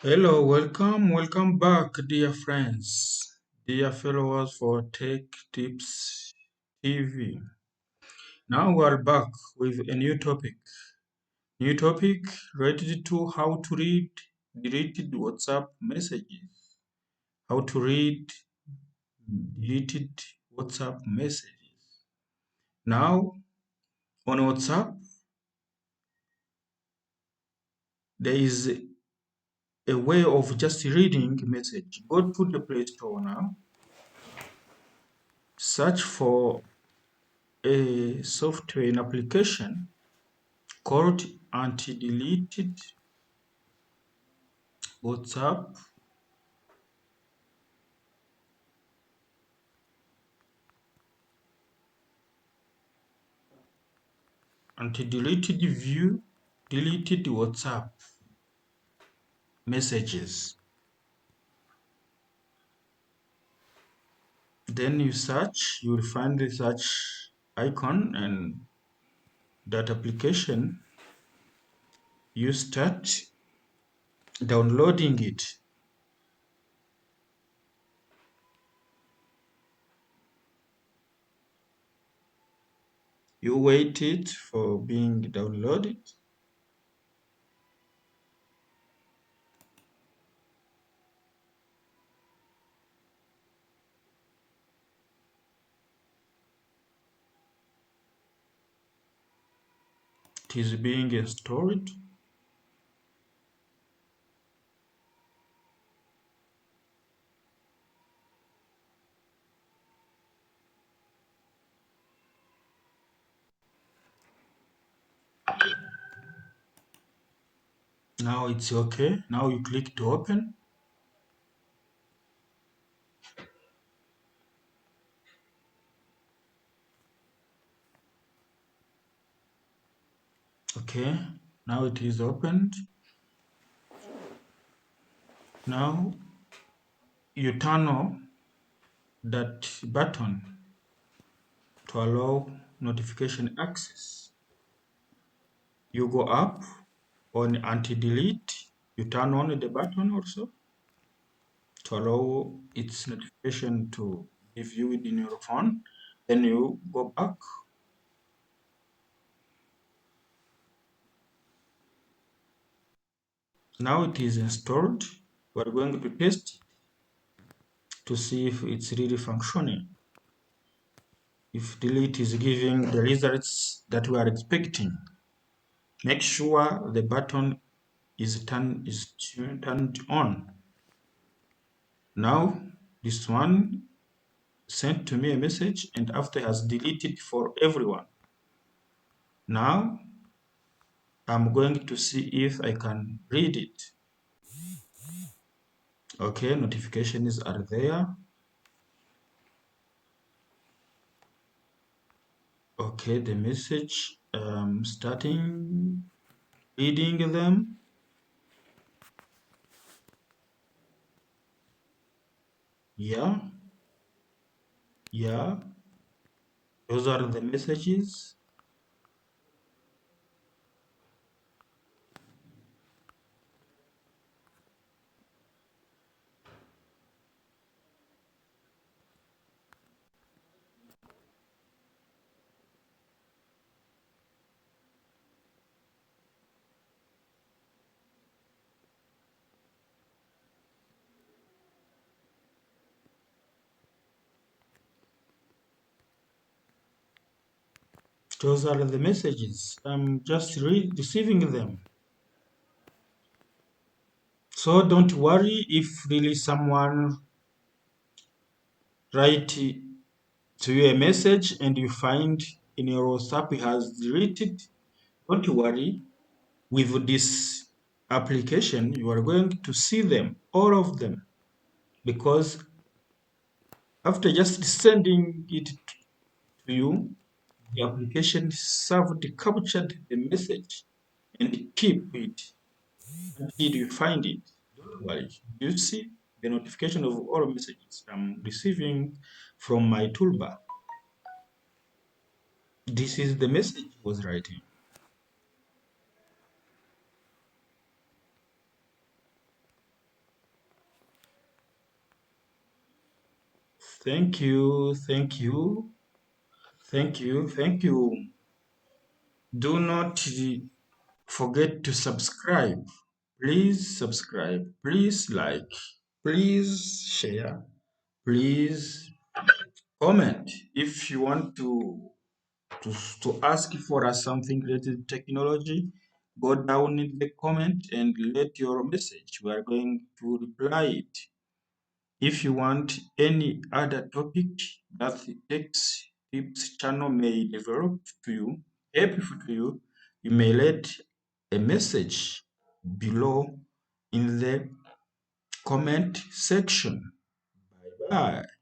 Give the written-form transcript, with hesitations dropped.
Hello, welcome back, dear friends, dear followers for Tech Tips TV. Now we are back with a new topic. New topic related to how to read deleted WhatsApp messages. How to read deleted WhatsApp messages. Now, on WhatsApp, there is a way of just reading message. Go to the Play Store now. Search for a software, an application called anti-deleted WhatsApp. Anti-deleted view deleted WhatsApp messages. Then you search, you will find the search icon and that application. You start downloading it. You wait it for being downloaded. It is being installed. Now it's okay. Now you click to open. Okay, now it is opened. Now you turn on that button to allow notification access. You go up on anti-delete, you turn on the button also to allow its notification to be viewed in your phone. Then you go back. Now it is installed. We're going to test it to see if it's really functioning. If delete is giving the results that we are expecting. Make sure the button is turned on. Now this one sent to me a message and after has deleted for everyone. Now I'm going to see if I can read it. Okay, notifications are there. Okay, the message, starting reading them. Yeah, those are the messages. Those are the messages. I'm just receiving them. So don't worry if really someone write to you a message and you find in your WhatsApp it has deleted. Don't worry. With this application, you are going to see them, all of them, because after just sending it to you, the application captured the message and keep it until you find it. Don't worry. You see the notification of all messages I'm receiving from my toolbar. This is the message I was writing. Thank you. Thank you. Thank you. Thank you. Do not forget to subscribe. Please subscribe. Please like. Please share. Please comment if you want to ask for us something related to technology. Go down in the comment and let your message. We are going to reply it. If you want any other topic that the Text Tips channel may develop to you, helpful to you, you may let a message below in the comment section. Bye bye.